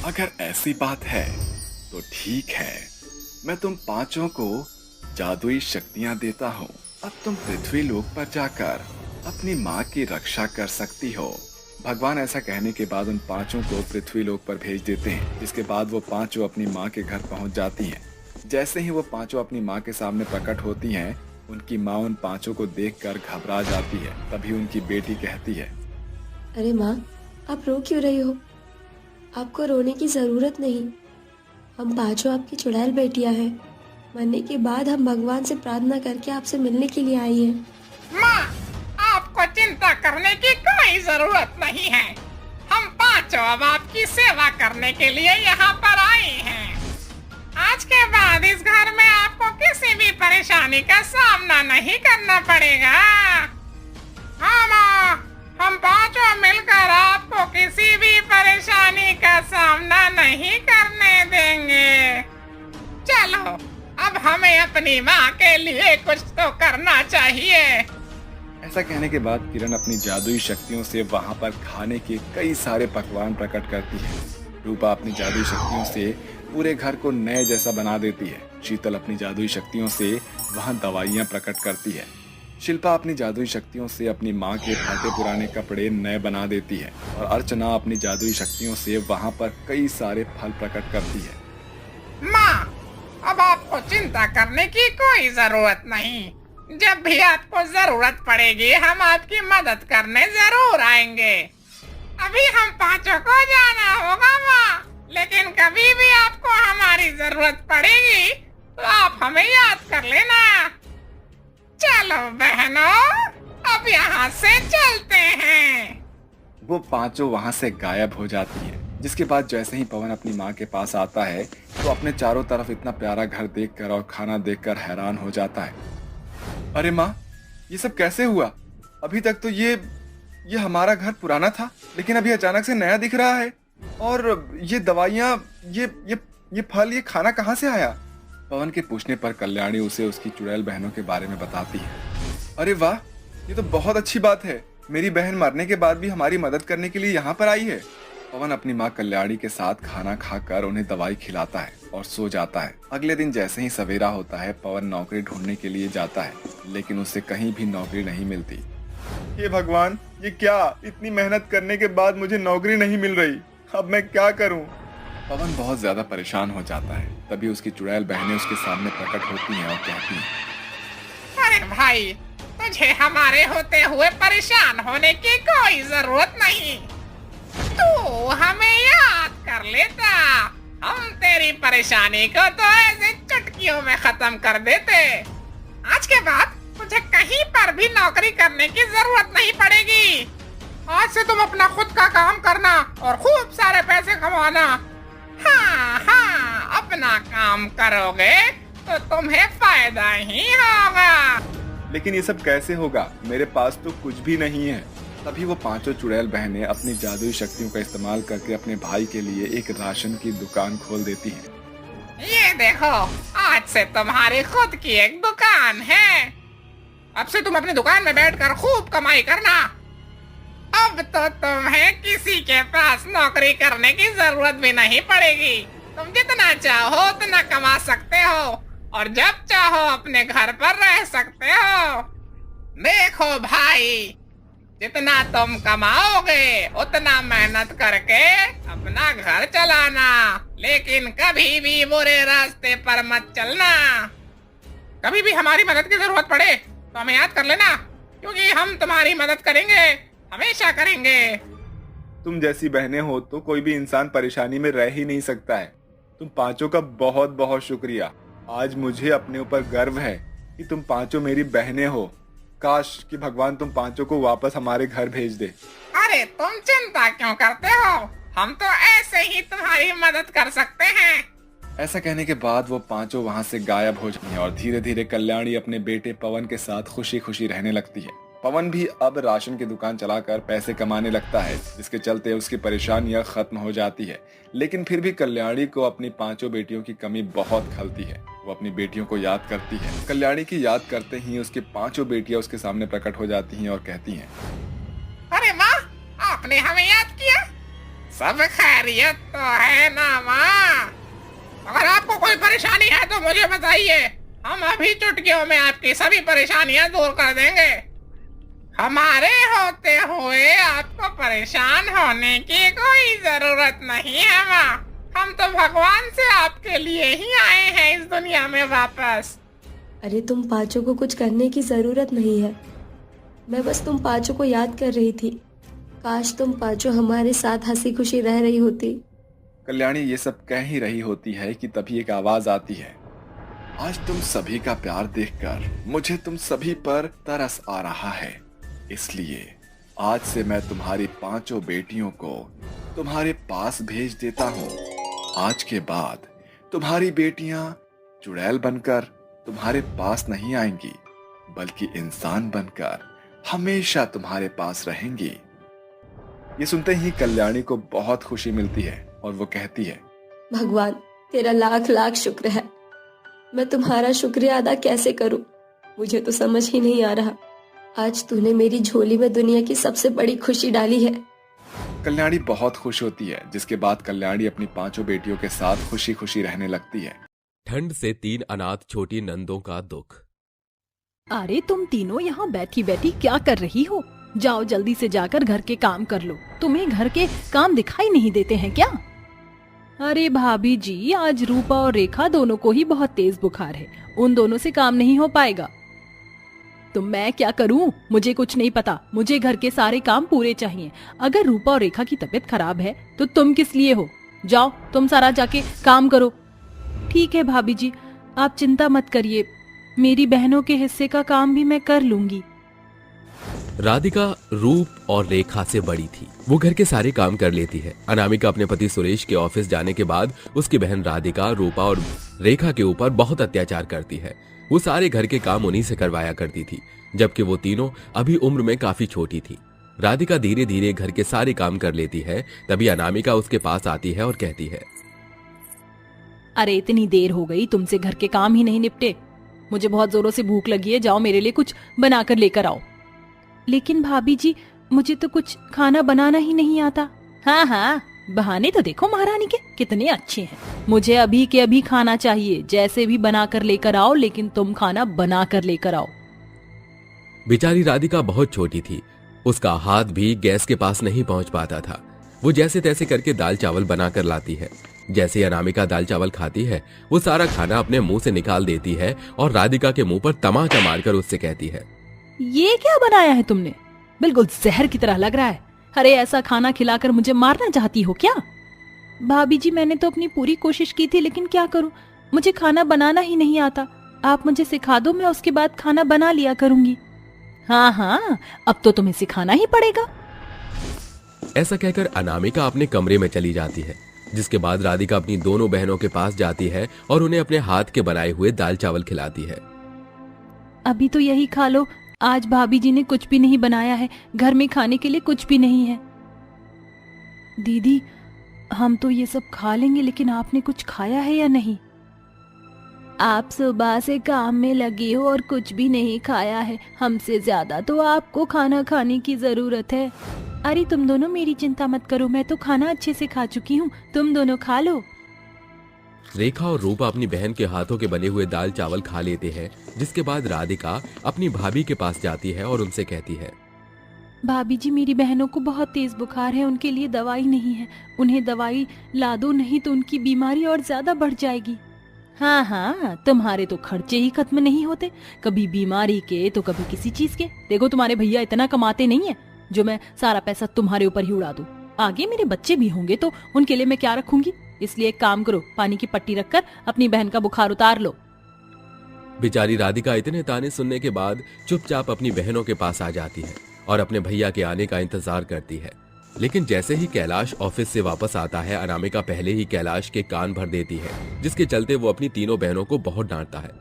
अगर ऐसी बात है तो ठीक है, मैं तुम पांचों को जादुई शक्तियां देता हूँ। अब तुम पृथ्वी लोक पर जाकर अपनी माँ की रक्षा कर सकती हो। भगवान ऐसा कहने के बाद उन पांचों को पृथ्वी लोक पर भेज देते हैं, जिसके बाद वो पांचों अपनी माँ के घर पहुंच जाती हैं। जैसे ही वो पांचों अपनी माँ के सामने प्रकट होती हैं, उनकी माँ उन पांचों को देखकर घबरा जाती है। तभी उनकी बेटी कहती है, अरे माँ, आप रो क्यों रही हो? आपको रोने की ज़रूरत नहीं। हम पांचों आपकी चुड़ैल बेटियां हैं। मरने के बाद हम भगवान से प्रार्थना करके आपसे मिलने के लिए आई हैं। माँ, आपको चिंता करने की कोई जरूरत नहीं है। हम पांचों अब आपकी सेवा करने के लिए यहाँ पर आए हैं। आज के बाद इस घर में आपको किसी भी परेशानी का सामना नहीं करना पड़ेगा। हाँ माँ, हम पांचों मिलकर आपको किसी भी परेशानी का सामना नहीं करने देंगे। चलो, अब हमें अपनी माँ के लिए कुछ तो करना चाहिए। ऐसा कहने के बाद किरण अपनी जादुई शक्तियों से वहां पर खाने के कई सारे पकवान प्रकट करती है। रूपा अपनी जादुई शक्तियों से पूरे घर को नए जैसा बना देती है। शीतल अपनी जादुई शक्तियों से वहां दवाइयां प्रकट करती है। शिल्पा अपनी जादुई शक्तियों से अपनी माँ के फटे पुराने कपड़े नए बना देती है। और अर्चना अपनी जादुई शक्तियों से वहां पर कई सारे फल प्रकट करती है। माँ, अब आपको चिंता करने की कोई जरूरत नहीं। जब भी आपको जरूरत पड़ेगी हम आपकी मदद करने जरूर आएंगे। अभी हम पांचों को जाना होगा माँ, लेकिन कभी भी आपको हमारी जरूरत पड़ेगी तो आप हमें याद कर लेना। चलो बहनों, अब यहाँ से चलते हैं। वो पांचों वहां से गायब हो जाती है। जिसके बाद जैसे ही पवन अपनी माँ के पास आता है तो अपने चारों तरफ इतना प्यारा घर देखकर और खाना देखकर हैरान हो जाता है। अरे माँ, ये सब कैसे हुआ? अभी तक तो ये हमारा घर पुराना था, लेकिन अभी अचानक से नया दिख रहा है। और ये दवाइयाँ, ये फल, ये खाना कहाँ से आया? पवन के पूछने पर कल्याणी उसे उसकी चुड़ैल बहनों के बारे में बताती है। अरे वाह, ये तो बहुत अच्छी बात है। मेरी बहन मरने के बाद भी हमारी मदद करने के लिए यहाँ पर आई है। पवन अपनी माँ कल्याणी के साथ खाना खाकर उन्हें दवाई खिलाता है और सो जाता है। अगले दिन जैसे ही सवेरा होता है, पवन नौकरी ढूंढने के लिए जाता है, लेकिन उसे कहीं भी नौकरी नहीं मिलती। ये भगवान, ये क्या? इतनी मेहनत करने के बाद मुझे नौकरी नहीं मिल रही। अब मैं क्या करूं? पवन बहुत ज्यादा परेशान हो जाता है। तभी उसकी चुड़ैल बहनें उसके सामने प्रकट होती हैं और कहती हैं, अरे भाई, तुझे हमारे होते हुए परेशान होने की कोई जरूरत नहीं। तू हमें याद कर लेता, हम तेरी परेशानी को तो ऐसे चुटकियों में खत्म कर देते। आज के बाद तुझे कहीं पर भी नौकरी करने की जरूरत नहीं पड़ेगी। आज से तुम अपना खुद का काम करना और खूब सारे पैसे कमाना। हाँ हाँ, अपना काम करोगे तो तुम्हें फायदा ही होगा। लेकिन ये सब कैसे होगा? मेरे पास तो कुछ भी नहीं है। तभी वो पांचों चुड़ैल बहनें अपनी जादुई शक्तियों का इस्तेमाल करके अपने भाई के लिए एक राशन की दुकान खोल देती हैं। ये देखो, आज से तुम्हारी खुद की एक दुकान है। अब से तुम अपनी दुकान में बैठकर खूब कमाई करना। अब तो तुम्हें किसी के पास नौकरी करने की जरूरत भी नहीं पड़ेगी। तुम जितना चाहो उतना कमा सकते हो और जब चाहो अपने घर पर रह सकते हो। देखो भाई, जितना तुम कमाओगे उतना मेहनत करके अपना घर चलाना, लेकिन कभी भी बुरे रास्ते पर मत चलना। कभी भी हमारी मदद की जरूरत पड़े तो हमें याद कर लेना, क्योंकि हम तुम्हारी मदद करेंगे, हमेशा करेंगे। तुम जैसी बहनें हो तो कोई भी इंसान परेशानी में रह ही नहीं सकता है। तुम पांचों का बहुत बहुत शुक्रिया। आज मुझे अपने ऊपर गर्व है कि तुम पांचों मेरी बहनें हो। काश कि भगवान तुम पांचों को वापस हमारे घर भेज दे। अरे तुम चिंता क्यों करते हो? हम तो ऐसे ही तुम्हारी मदद कर सकते हैं। ऐसा कहने के बाद वो पांचों वहां से गायब हो जाती हैं और धीरे धीरे कल्याणी अपने बेटे पवन के साथ खुशी खुशी रहने लगती है। पवन भी अब राशन की दुकान चलाकर पैसे कमाने लगता है, जिसके चलते उसकी परेशानियां खत्म हो जाती है। लेकिन फिर भी कल्याणी को अपनी 5 बेटियों की कमी बहुत खलती है। वो अपनी बेटियों को याद करती है। कल्याणी की याद करते ही उसकी 5 बेटियां उसके सामने प्रकट हो जाती हैं और कहती हैं, अरे माँ, आपने हमें याद किया? सब खैरियत तो है ना माँ? अगर आपको कोई परेशानी है तो मुझे बताइए, हम अभी चुटकियों में आपकी सभी परेशानियां दूर कर देंगे। हमारे होते हुए आपको परेशान होने की कोई जरूरत नहीं है माँ। हम तो भगवान से आपके लिए ही आए हैं इस दुनिया में वापस। अरे तुम 5 को कुछ करने की ज़रूरत नहीं है। मैं बस तुम 5 को याद कर रही थी। काश तुम 5 हमारे साथ हंसी खुशी रह रही होती। कल्याणी ये सब कह ही रही होती है कि तभी एक आवाज आती है, आज तुम सभी का प्यार देखकर मुझे तुम सभी पर तरस आ रहा है। इसलिए आज से मैं तुम्हारी 5 बेटियों को तुम्हारे पास भेज देता हूँ। आज के बाद तुम्हारी बेटियां चुड़ैल बनकर तुम्हारे पास नहीं आएंगी, बल्कि इंसान बनकर हमेशा तुम्हारे पास रहेंगी। ये सुनते ही कल्याणी को बहुत खुशी मिलती है और वो कहती है, भगवान तेरा लाख लाख शुक्र है। मैं तुम्हारा शुक्रिया अदा कैसे करूं? मुझे तो समझ ही नहीं आ रहा। आज तूने मेरी झोली में दुनिया की सबसे बड़ी खुशी डाली है। कल्याणी बहुत खुश होती है, जिसके बाद कल्याणी अपनी 5 बेटियों के साथ खुशी खुशी रहने लगती है। ठंड से 3 अनाथ छोटी नंदों का दुख। अरे तुम तीनों यहाँ बैठी बैठी क्या कर रही हो? जाओ जल्दी से जाकर घर के काम कर लो। तुम्हें घर के काम दिखाई नहीं देते हैं क्या? अरे भाभी जी, आज रूपा और रेखा दोनों को ही बहुत तेज बुखार है। उन दोनों से काम नहीं हो पाएगा। तो मैं क्या करूं? मुझे कुछ नहीं पता। मुझे घर के सारे काम पूरे चाहिए। अगर रूपा और रेखा की तबीयत खराब है तो तुम किस लिए हो? जाओ तुम सारा जाके काम करो। ठीक है भाभी जी, आप चिंता मत करिए। मेरी बहनों के हिस्से का काम भी मैं कर लूंगी। राधिका रूप और रेखा से बड़ी थी। वो घर के सारे काम कर लेती है। अनामिका अपने पति सुरेश के ऑफिस जाने के बाद उसकी बहन राधिका रूपा और रेखा के ऊपर बहुत अत्याचार करती है। वो सारे घर के काम उन्हीं से करवाया करती थी, जबकि वो तीनों अभी उम्र में काफी छोटी थी। राधिका धीरे धीरे घर के सारे काम कर लेती है। तभी अनामिका उसके पास आती है और कहती है, अरे इतनी देर हो गई, तुमसे घर के काम ही नहीं निपटे। मुझे बहुत जोरों से भूख लगी है, जाओ मेरे लिए कुछ बनाकर लेकर आओ। लेकिन भाभी जी, मुझे तो कुछ खाना बनाना ही नहीं आता। हाँ हाँ, बहाने तो देखो महारानी के कितने अच्छे हैं। मुझे अभी के अभी खाना चाहिए, जैसे भी बनाकर लेकर आओ, लेकिन तुम खाना बनाकर लेकर आओ। बेचारी राधिका बहुत छोटी थी। उसका हाथ भी गैस के पास नहीं पहुंच पाता था। वो जैसे तैसे करके दाल चावल बनाकर लाती है। जैसे अनामिका दाल चावल खाती है, वो सारा खाना अपने मुंह से निकाल देती है और राधिका के मुंह पर तमाचा मारकर उससे कहती है, ये क्या बनाया है तुमने? बिल्कुल जहर की तरह लग रहा है। अरे ऐसा खाना खिलाकर मुझे मारना चाहती हो क्या? भाभी जी, मैंने तो अपनी पूरी कोशिश की थी, लेकिन क्या करूं, मुझे खाना बनाना ही नहीं आता। आप मुझे सिखा दो, मैं उसके बाद खाना बना लिया करूंगी। हाँ हाँ, अब तो तुम्हें सिखाना ही पड़ेगा। ऐसा कहकर अनामिका अपने कमरे में चली जाती है। जिसके बाद राधिका अपनी दोनों बहनों के पास जाती है और उन्हें अपने हाथ के बनाए हुए दाल चावल खिलाती है। अभी तो यही खा लो, आज भाभी जी ने कुछ भी नहीं बनाया है, घर में खाने के लिए कुछ भी नहीं है। दीदी, हम तो ये सब खा लेंगे, लेकिन आपने कुछ खाया है या नहीं? आप सुबह से काम में लगी हो और कुछ भी नहीं खाया है। हमसे ज्यादा तो आपको खाना खाने की जरूरत है। अरे तुम दोनों मेरी चिंता मत करो, मैं तो खाना अच्छे से खा चुकी हूँ, तुम दोनों खा लो। रेखा और रूपा अपनी बहन के हाथों के बने हुए दाल चावल खा लेते हैं। जिसके बाद राधिका अपनी भाभी के पास जाती है और उनसे कहती है, भाभी जी, मेरी बहनों को बहुत तेज बुखार है, उनके लिए दवाई नहीं है। उन्हें दवाई ला दो, नहीं तो उनकी बीमारी और ज्यादा बढ़ जाएगी। हाँ हाँ, तुम्हारे तो खर्चे ही खत्म नहीं होते, कभी बीमारी के तो कभी किसी चीज के। देखो तुम्हारे भैया इतना कमाते नहीं है जो मैं सारा पैसा तुम्हारे ऊपर ही उड़ा दूं। आगे मेरे बच्चे भी होंगे तो उनके लिए मैं क्या रखूंगी। इसलिए एक काम करो, पानी की पट्टी रखकर अपनी बहन का बुखार उतार लो। बेचारी राधिका इतने ताने सुनने के बाद चुपचाप अपनी बहनों के पास आ जाती है और अपने भैया के आने का इंतजार करती है। लेकिन जैसे ही कैलाश ऑफिस से वापस आता है, अनामिका पहले ही कैलाश के कान भर देती है, जिसके चलते वो अपनी तीनों बहनों को बहुत डांटता है।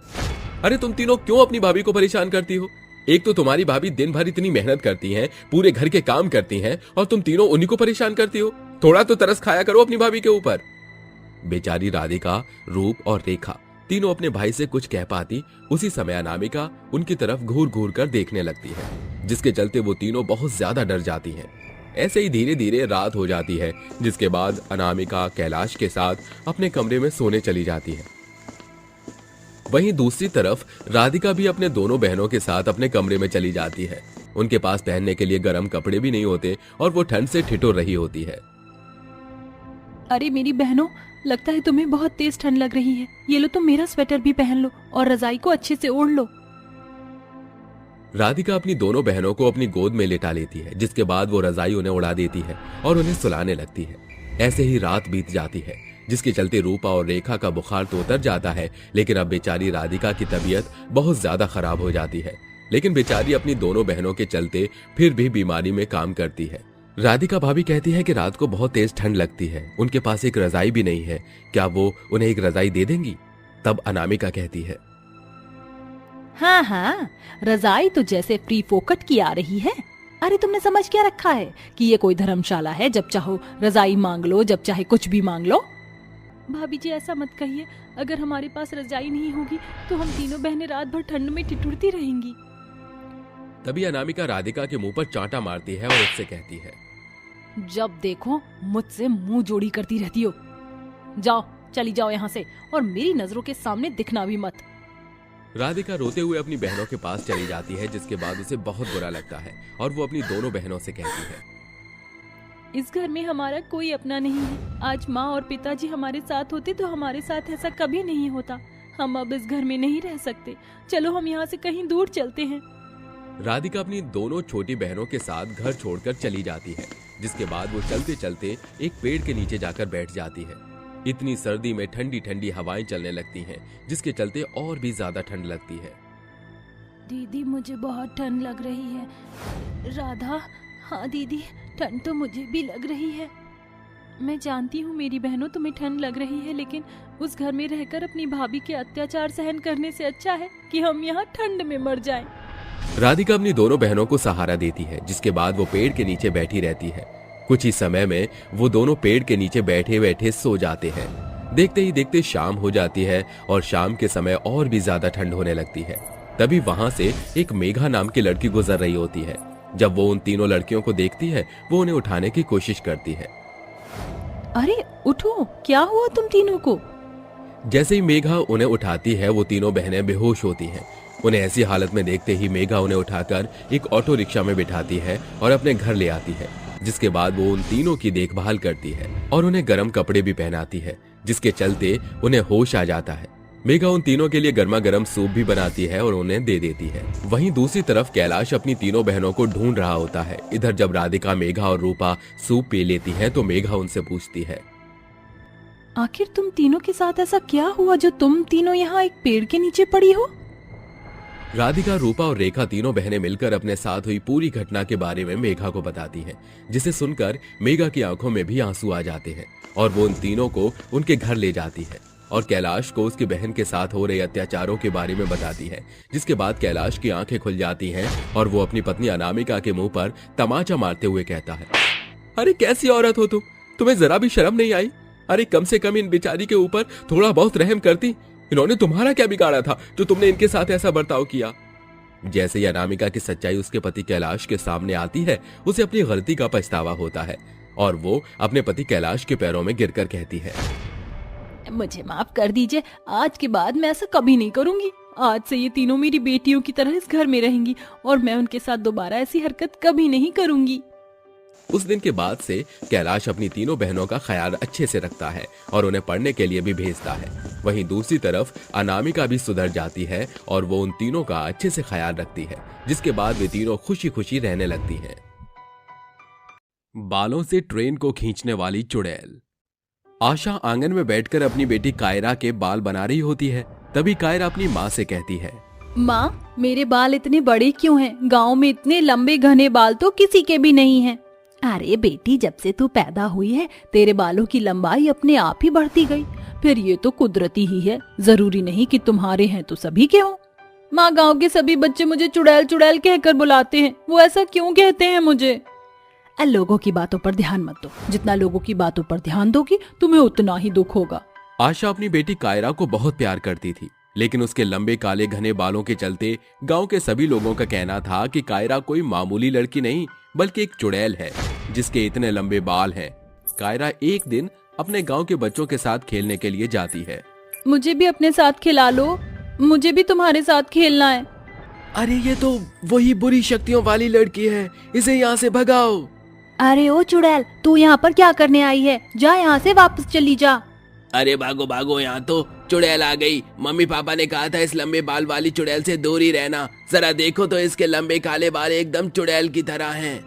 अरे तुम तीनों क्यों अपनी भाभी को परेशान करती हो? एक तो तुम्हारी भाभी दिन भर इतनी मेहनत करती हैं, पूरे घर के काम करती हैं, और तुम तीनों उन्हीं को परेशान करती हो। थोड़ा तो तरस खाया करो अपनी भाभी के ऊपर। बेचारी राधिका, रूप और रेखा तीनों अपने भाई से कुछ कह पाती, उसी समय अनामिका उनकी तरफ घूर घूर कर देखने लगती है, जिसके चलते वो तीनों बहुत ज्यादा डर जाती हैं। ऐसे ही धीरे धीरे रात हो जाती है, जिसके बाद अनामिका कैलाश के साथ अपने कमरे में सोने चली जाती है। वहीं दूसरी तरफ राधिका भी अपने दोनों बहनों के साथ अपने कमरे में चली जाती है। उनके पास पहनने के लिए गर्म कपड़े भी नहीं होते और वो ठंड से ठिठुर रही होती है। अरे मेरी बहनों, लगता है तुम्हें बहुत तेज ठंड लग रही है। ये लो, तुम मेरा स्वेटर भी पहन लो और रजाई को अच्छे से ओढ़ लो। राधिका अपनी दोनों बहनों को अपनी गोद में लेटा लेती है, जिसके बाद वो रजाई उन्हें उड़ा देती है और उन्हें सुलाने लगती है। ऐसे ही रात बीत जाती है, जिसके चलते रूपा और रेखा का बुखार तो उतर जाता है, लेकिन अब बेचारी राधिका की तबीयत बहुत ज्यादा खराब हो जाती है। लेकिन बेचारी अपनी दोनों बहनों के चलते फिर भी बीमारी में काम करती है। राधिका भाभी कहती है कि रात को बहुत तेज ठंड लगती है, उनके पास एक रजाई भी नहीं है, क्या वो उन्हें एक रजाई दे देंगी? तब अनामिका कहती है, हाँ हाँ, रजाई तो जैसे फ्री फोकट की आ रही है। अरे तुमने समझ क्या रखा है कि ये कोई धर्मशाला है, जब चाहो रजाई मांग लो, जब चाहे कुछ भी मांग लो। भाभी जी ऐसा मत कहिए, अगर हमारे पास रजाई नहीं होगी तो हम तीनों बहनें रात भर ठंड में ठिठुरती रहेंगी। तभी अनामिका राधिका के मुंह पर चांटा मारती है और उससे कहती है, जब देखो मुझसे मुंह जोड़ी करती रहती हो। जाओ, चली जाओ यहाँ से और मेरी नजरों के सामने दिखना भी मत। राधिका रोते हुए अपनी बहनों के पास चली जाती है, जिसके बाद उसे बहुत बुरा लगता है और वो अपनी दोनों बहनों से कहती है, इस घर में हमारा कोई अपना नहीं है। आज माँ और पिताजी हमारे साथ होते तो हमारे साथ ऐसा कभी नहीं होता। हम अब इस घर में नहीं रह सकते, चलो हम यहाँ से कहीं दूर चलते हैं। राधिका अपनी दोनों छोटी बहनों के साथ घर छोड़कर चली जाती है, जिसके बाद वो चलते चलते एक पेड़ के नीचे जाकर बैठ जाती है। इतनी सर्दी में ठंडी ठंडी हवाएं चलने लगती हैं, जिसके चलते और भी ज्यादा ठंड लगती है। दीदी मुझे बहुत ठंड लग रही है। राधा, हाँ दीदी, ठंड तो मुझे भी लग रही है। मैं जानती हूँ मेरी बहनों, तुम्हें ठंड लग रही है, लेकिन उस घर में रहकर अपनी भाभी के अत्याचार सहन करने से अच्छा है कि हम यहाँ ठंड में मर जाएं। राधिका अपनी दोनों बहनों को सहारा देती है, जिसके बाद वो पेड़ के नीचे बैठी रहती है। कुछ ही समय में वो दोनों पेड़ के नीचे बैठे बैठे सो जाते हैं। देखते ही देखते शाम हो जाती है और शाम के समय और भी ज्यादा ठंड होने लगती है। तभी वहां से एक मेघा नाम की लड़की गुजर रही होती है। जब वो उन तीनों लड़कियों को देखती है, वो उन्हें उठाने की कोशिश करती है। अरे उठो, क्या हुआ तुम तीनों को? जैसे ही मेघा उन्हें उठाती है, वो तीनों बहनें बेहोश होती हैं। उन्हें ऐसी हालत में देखते ही मेघा उन्हें उठाकर एक ऑटो रिक्शा में बिठाती है और अपने घर ले आती है, जिसके बाद वो उन तीनों की देखभाल करती है और उन्हें गर्म कपड़े भी पहनाती है, जिसके चलते उन्हें होश आ जाता है। मेघा उन तीनों के लिए गर्मा गर्म सूप भी बनाती है और उन्हें दे देती है। वहीं दूसरी तरफ कैलाश अपनी तीनों बहनों को ढूंढ रहा होता है। इधर जब राधिका, मेघा और रूपा सूप पी लेती है तो मेघा उनसे पूछती है, आखिर तुम तीनों के साथ ऐसा क्या हुआ जो तुम तीनों यहाँ एक पेड़ के नीचे पड़ी हो? राधिका, रूपा और रेखा तीनों बहनें मिलकर अपने साथ हुई पूरी घटना के बारे में मेघा को बताती हैं, जिसे सुनकर मेघा की आंखों में भी आंसू आ जाते हैं और वो उन तीनों को उनके घर ले जाती है और कैलाश को उसकी बहन के साथ हो रहे अत्याचारों के बारे में बताती है। जिसके बाद कैलाश की आंखें खुल जाती हैं और वो अपनी पत्नी अनामिका के मुंह पर तमाचा मारते हुए कहता है, अरे कैसी औरत हो तुम, तुम्हें जरा भी शर्म नहीं आई? अरे कम से कम इन बेचारी के ऊपर थोड़ा बहुत रहम करती। इन्होंने तुम्हारा क्या बिगाड़ा था जो तुमने इनके साथ ऐसा बर्ताव किया? जैसे ही अनामिका की सच्चाई उसके पति कैलाश के सामने आती है, उसे अपनी गलती का पछतावा होता है और वो अपने पति कैलाश के पैरों में गिरकर कहती है, मुझे माफ कर दीजिए, आज के बाद मैं ऐसा कभी नहीं करूंगी। आज से ये तीनों मेरी बेटियों की तरह इस घर में रहेंगी और मैं उनके साथ दोबारा ऐसी हरकत कभी नहीं करूंगी। उस दिन के बाद से कैलाश अपनी तीनों बहनों का ख्याल अच्छे से रखता है और उन्हें पढ़ने के लिए भी भेजता है। वहीं दूसरी तरफ अनामिका भी सुधर जाती है और वो उन तीनों का अच्छे से ख्याल रखती है, जिसके बाद वे तीनों खुशी खुशी रहने लगती हैं। बालों से ट्रेन को खींचने वाली चुड़ैल। आशा आंगन में बैठकर अपनी बेटी कायरा के बाल बना रही होती है। तभी कायरा अपनी माँ से कहती है, माँ, मेरे बाल इतने बड़े क्यों हैं? गांव में इतने लंबे घने बाल तो किसी के भी नहीं हैं। अरे बेटी, जब से तू पैदा हुई है तेरे बालों की लंबाई अपने आप ही बढ़ती गई। फिर ये तो कुदरती ही है, जरूरी नहीं कि तुम्हारे हैं तो सभी के हो। माँ, गांव के सभी बच्चे मुझे चुड़ैल चुड़ैल कहकर बुलाते हैं। वो ऐसा क्यों कहते हैं मुझे? लोगों की बातों पर ध्यान मत दो। जितना लोगों की बातों पर ध्यान दोगी तुम्हें उतना ही दुख होगा। आशा अपनी बेटी कायरा को बहुत प्यार करती थी, लेकिन उसके लंबे काले घने बालों के चलते गांव के सभी लोगों का कहना था कि कायरा कोई मामूली लड़की नहीं बल्कि एक चुड़ैल है जिसके इतने लंबे बाल हैं। कायरा एक दिन अपने गांव के बच्चों के साथ खेलने के लिए जाती है। मुझे भी अपने साथ खिला लो, मुझे भी तुम्हारे साथ खेलना है। अरे ये तो वही बुरी शक्तियों वाली लड़की है, इसे यहाँ से भगाओ। अरे ओ चुड़ैल, तू यहाँ पर क्या करने आई है? जा यहाँ से वापस चली जा। अरे भागो भागो, यहाँ तो चुड़ैल आ गई। मम्मी पापा ने कहा था इस लंबे बाल वाली चुड़ैल से दूर ही रहना। जरा देखो तो इसके लंबे काले बाल एकदम चुड़ैल की तरह हैं।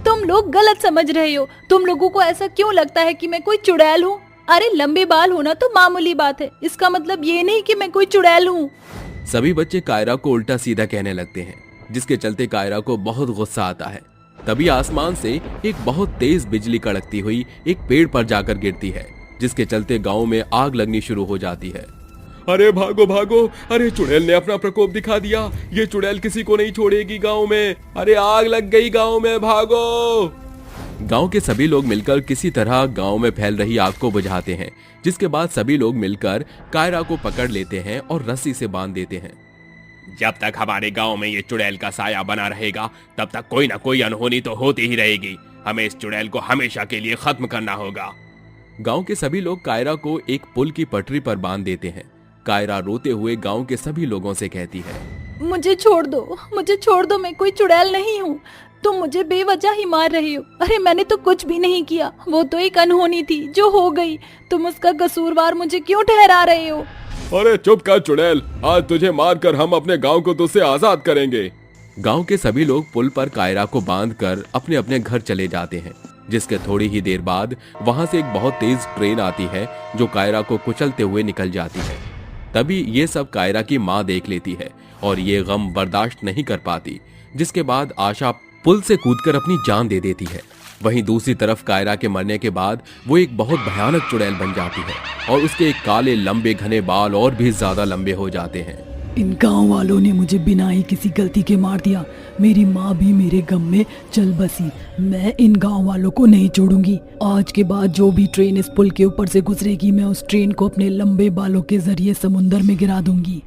तुम लोग गलत समझ रहे हो। तुम लोगों को ऐसा क्यों लगता है कि मैं कोई चुड़ैल हूँ? अरे लंबे बाल होना तो मामूली बात है, इसका मतलब ये नहीं कि मैं कोई चुड़ैल हूँ। सभी बच्चे कायरा को उल्टा सीधा कहने लगते हैं, जिसके चलते कायरा को बहुत गुस्सा आता है। तभी आसमान से एक बहुत तेज बिजली कड़कती हुई एक पेड़ पर जाकर गिरती है, जिसके चलते गांव में आग लगनी शुरू हो जाती है। अरे भागो भागो, अरे चुड़ैल ने अपना प्रकोप दिखा दिया। ये चुड़ैल किसी को नहीं छोड़ेगी गांव में। अरे आग लग गई गांव में, भागो। गांव के सभी लोग मिलकर किसी तरह गांव में फैल रही आग को बुझाते हैं, जिसके बाद सभी लोग मिलकर कायरा को पकड़ लेते हैं और रस्सी से बांध देते हैं। जब तक हमारे गांव में ये चुड़ैल का साया बना रहेगा तब तक कोई ना कोई अनहोनी तो होती ही रहेगी। हमें इस चुड़ैल को हमेशा के लिए खत्म करना होगा। गांव के सभी लोग कायरा को एक पुल की पटरी पर बांध देते हैं। कायरा रोते हुए गांव के सभी लोगों से कहती है, मुझे छोड़ दो, मुझे छोड़ दो, मैं कोई चुड़ैल नहीं हूँ। तुम मुझे बेवजह ही मार रहे हो। अरे मैंने तो कुछ भी नहीं किया, वो तो एक अनहोनी थी जो हो गई। तुम उसका कसूरवार मुझे क्यों ठहरा रहे हो? अरे चुप कर चुड़ैल, आज तुझे मारकर हम अपने गांव को तुझसे आजाद करेंगे। गांव के सभी लोग पुल पर कायरा को बांधकर अपने अपने घर चले जाते हैं, जिसके थोड़ी ही देर बाद वहां से एक बहुत तेज ट्रेन आती है जो कायरा को कुचलते हुए निकल जाती है। तभी ये सब कायरा की माँ देख लेती है और ये गम बर्दाश्त नहीं कर पाती, जिसके बाद आशा पुल से कूदकर अपनी जान दे देती है। वहीं दूसरी तरफ कायरा के मरने के बाद वो एक बहुत भयानक चुड़ैल बन जाती है और उसके एक काले लंबे घने बाल और भी ज्यादा लंबे हो जाते हैं। इन गांव वालों ने मुझे बिना ही किसी गलती के मार दिया। मेरी माँ भी मेरे गम में चल बसी। मैं इन गांव वालों को नहीं छोड़ूंगी। आज के बाद जो भी ट्रेन इस पुल के ऊपर से गुजरेगी, मैं उस ट्रेन को अपने लंबे बालों के जरिए समुंदर में गिरा दूंगी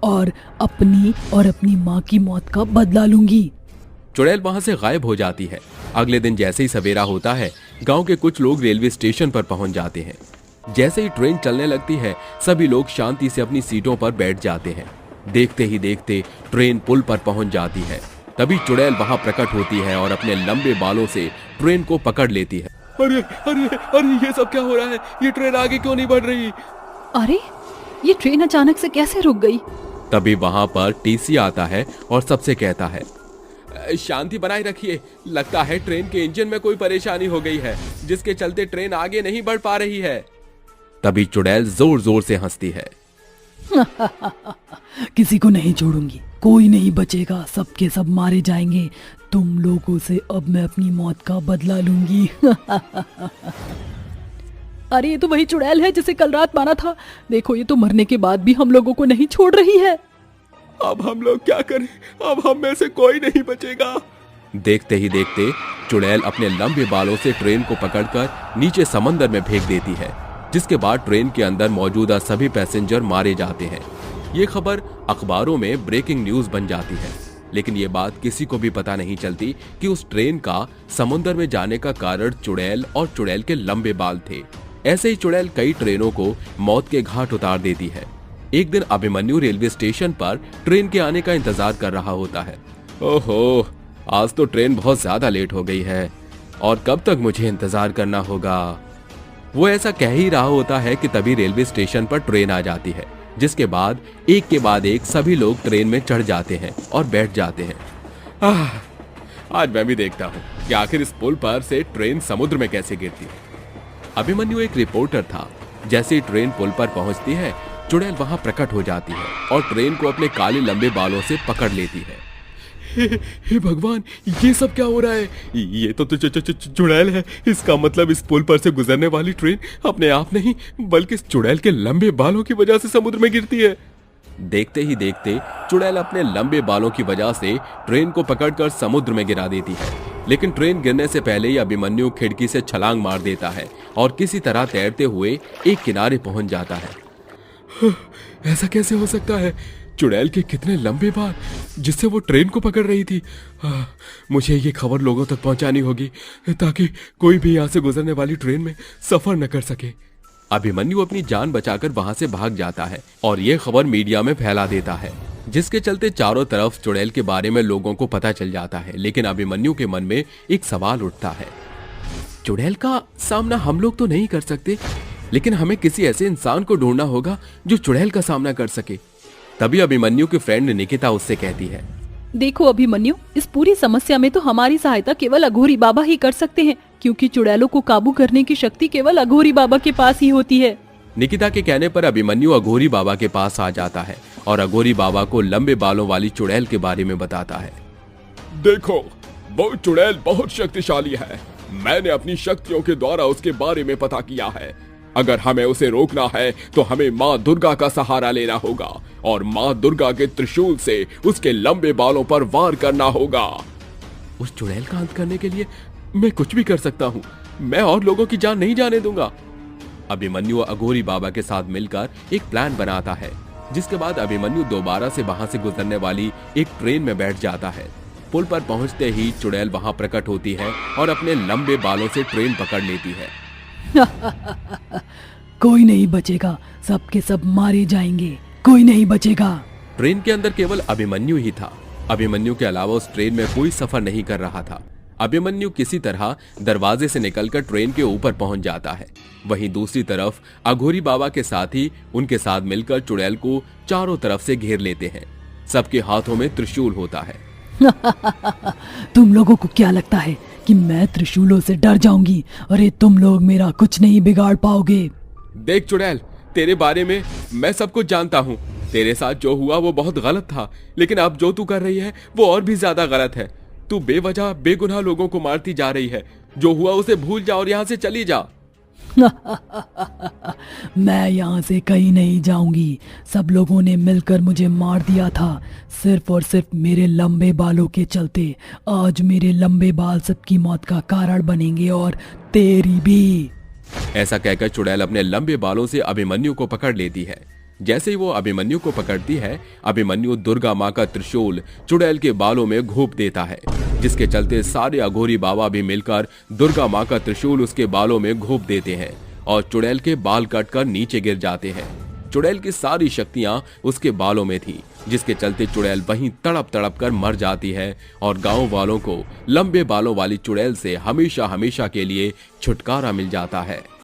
और अपनी माँ की मौत का बदला लूंगी। चुड़ैल वहां से गायब हो जाती है। अगले दिन जैसे ही सवेरा होता है, गांव के कुछ लोग रेलवे स्टेशन पर पहुंच जाते हैं। जैसे ही ट्रेन चलने लगती है, सभी लोग शांति से अपनी सीटों पर बैठ जाते हैं। देखते ही देखते ट्रेन पुल पर पहुंच जाती है। तभी चुड़ैल वहां प्रकट होती है और अपने लंबे बालों से ट्रेन को पकड़ लेती है। अरे अरे अरे, ये सब क्या हो रहा है? ये ट्रेन आगे क्यों नहीं बढ़ रही? अरे ये ट्रेन अचानक से कैसे रुक गई? तभी वहां पर टीसी आता है और सबसे कहता है, शांति बनाए रखिए। लगता है ट्रेन के इंजन में कोई परेशानी हो गई है, जिसके चलते ट्रेन आगे नहीं बढ़ पा रही है। तभी चुड़ैल जोर जोर से हंसती है। किसी को नहीं छोड़ूंगी, कोई नहीं बचेगा, सबके सब मारे जाएंगे। तुम लोगों से अब मैं अपनी मौत का बदला लूंगी। अरे ये तो वही चुड़ैल है जिसे कल रात मारा था। देखो, ये तो मरने के बाद भी हम लोगों को नहीं छोड़ रही है। अब हम लोग क्या करें? अब हम में से कोई नहीं बचेगा। देखते ही देखते चुड़ैल अपने लंबे बालों से ट्रेन को पकड़कर नीचे समंदर में फेंक देती है, जिसके बाद ट्रेन के अंदर मौजूदा सभी पैसेंजर मारे जाते हैं। ये खबर अखबारों में ब्रेकिंग न्यूज बन जाती है, लेकिन ये बात किसी को भी पता नहीं चलती कि उस ट्रेन का समुद्र में जाने का कारण चुड़ैल और चुड़ैल के लंबे बाल थे। ऐसे ही चुड़ैल कई ट्रेनों को मौत के घाट उतार देती है। एक दिन अभिमन्यु रेलवे स्टेशन पर ट्रेन के आने का इंतजार कर रहा होता है। ओहो, आज तो ट्रेन बहुत ज्यादा लेट हो गई है और कब तक मुझे इंतजार करना होगा। वो ऐसा कह ही रहा होता है कि तभी रेलवे स्टेशन पर ट्रेन आ जाती है, जिसके बाद एक के बाद एक सभी लोग ट्रेन में चढ़ जाते हैं और बैठ जाते हैं। आज मैं भी देखता हूँ कि आखिर इस पुल पर से ट्रेन समुद्र में कैसे गिरती है। अभिमन्यु एक रिपोर्टर था। जैसे ही ट्रेन पुल पर पहुंचती है, चुड़ैल वहां प्रकट हो जाती है और ट्रेन को अपने काले लंबे बालों से पकड़ लेती है। हे भगवान, ये सब क्या हो रहा है? ये तो चुड़ैल है। इसका मतलब इस पुल पर से गुजरने वाली ट्रेन अपने आप नहीं बल्कि इस चुड़ैल के लंबे बालों की वजह से समुद्र में गिरती है। देखते ही देखते चुड़ैल अपने लंबे बालों की वजह से ट्रेन को पकड़कर समुद्र में गिरा देती है। लेकिन ट्रेन गिरने से पहले ही अभिमन्यु खिड़की से छलांग मार देता है और किसी तरह तैरते हुए एक किनारे पहुंच जाता है। ऐसा कैसे हो सकता है? चुड़ैल के कितने लंबे बाल जिससे वो ट्रेन को पकड़ रही थी। मुझे ये खबर लोगों तक पहुंचानी होगी ताकि कोई भी यहाँ से गुजरने वाली ट्रेन में सफर न कर सके। अभिमन्यु अपनी जान बचाकर वहां से भाग जाता है और ये खबर मीडिया में फैला देता है, जिसके चलते चारों तरफ चुड़ैल के बारे में लोगों को पता चल जाता है। लेकिन अभिमन्यु के मन में एक सवाल उठता है, चुड़ैल का सामना हम लोग तो नहीं कर सकते, लेकिन हमें किसी ऐसे इंसान को ढूंढना होगा जो चुड़ैल का सामना कर सके। तभी अभिमन्यु की फ्रेंड निकिता उससे कहती है, देखो अभिमन्यु, इस पूरी समस्या में तो हमारी सहायता केवल अघोरी बाबा ही कर सकते हैं, क्योंकि चुड़ैलों को काबू करने की शक्ति केवल अघोरी बाबा के पास ही होती है। निकिता के कहने पर अभिमन्यु अघोरी बाबा के पास आ जाता है और अघोरी बाबा को लंबे बालों वाली चुड़ैल के बारे में बताता है। देखो, वो चुड़ैल बहुत शक्तिशाली है। मैंने अपनी शक्तियों के द्वारा उसके बारे में पता किया है। अगर हमें उसे रोकना है तो हमें माँ दुर्गा का सहारा लेना होगा और माँ दुर्गा के त्रिशूल से उसके लंबे बालों पर वार करना होगा। उस चुड़ैल का अंत करने के लिए मैं कुछ भी कर सकता हूँ। मैं और लोगों की जान नहीं जाने दूंगा। अभिमन्यु अघोरी बाबा के साथ मिलकर एक प्लान बनाता है, जिसके बाद अभिमन्यु दोबारा से वहां से गुजरने वाली एक ट्रेन में बैठ जाता है। पुल पर पहुंचते ही चुड़ैल वहां प्रकट होती है और अपने लंबे बालों से ट्रेन पकड़ लेती है। कोई नहीं बचेगा, सबके सब मारे जाएंगे, कोई नहीं बचेगा। ट्रेन के अंदर केवल अभिमन्यु ही था। अभिमन्यु के अलावा उस ट्रेन में कोई सफर नहीं कर रहा था। अभिमन्यु किसी तरह दरवाजे से निकलकर ट्रेन के ऊपर पहुंच जाता है। वहीं दूसरी तरफ अघोरी बाबा के साथी उनके साथ मिलकर चुड़ैल को चारों तरफ से घेर लेते हैं। सबके हाथों में त्रिशूल होता है। तुम लोगों को क्या लगता है कि मैं त्रिशूलों से डर जाऊंगी? अरे तुम लोग मेरा कुछ नहीं बिगाड़ पाओगे। देख चुड़ैल, तेरे बारे में मैं सब कुछ जानता हूँ। तेरे साथ जो हुआ वो बहुत गलत था, लेकिन अब जो तू कर रही है वो और भी ज्यादा गलत है। तू बेवजह बेगुनाह लोगों को मारती जा रही है। जो हुआ उसे भूल जा और यहाँ से चली जा। मैं यहाँ से कहीं नहीं जाऊंगी। सब लोगों ने मिलकर मुझे मार दिया था, सिर्फ और सिर्फ मेरे लंबे बालों के चलते। आज मेरे लंबे बाल सबकी मौत का कारण बनेंगे और तेरी भी। ऐसा कहकर चुड़ैल अपने लंबे बालों से अभिमन्यु को पकड़ लेती है। जैसे ही वो अभिमन्यु को पकड़ती है, अभिमन्यु दुर्गा माँ का त्रिशूल चुड़ैल के बालों में घोंप देता है, जिसके चलते सारे अघोरी बाबा भी मिलकर दुर्गा माँ का त्रिशूल उसके बालों में घोंप देते हैं और चुड़ैल के बाल कटकर नीचे गिर जाते हैं। चुड़ैल की सारी शक्तियां उसके बालों में थी, जिसके चलते चुड़ैल वहीं तड़प तड़प कर मर जाती है और गांव वालों को लंबे बालों वाली चुड़ैल से हमेशा हमेशा के लिए छुटकारा मिल जाता है।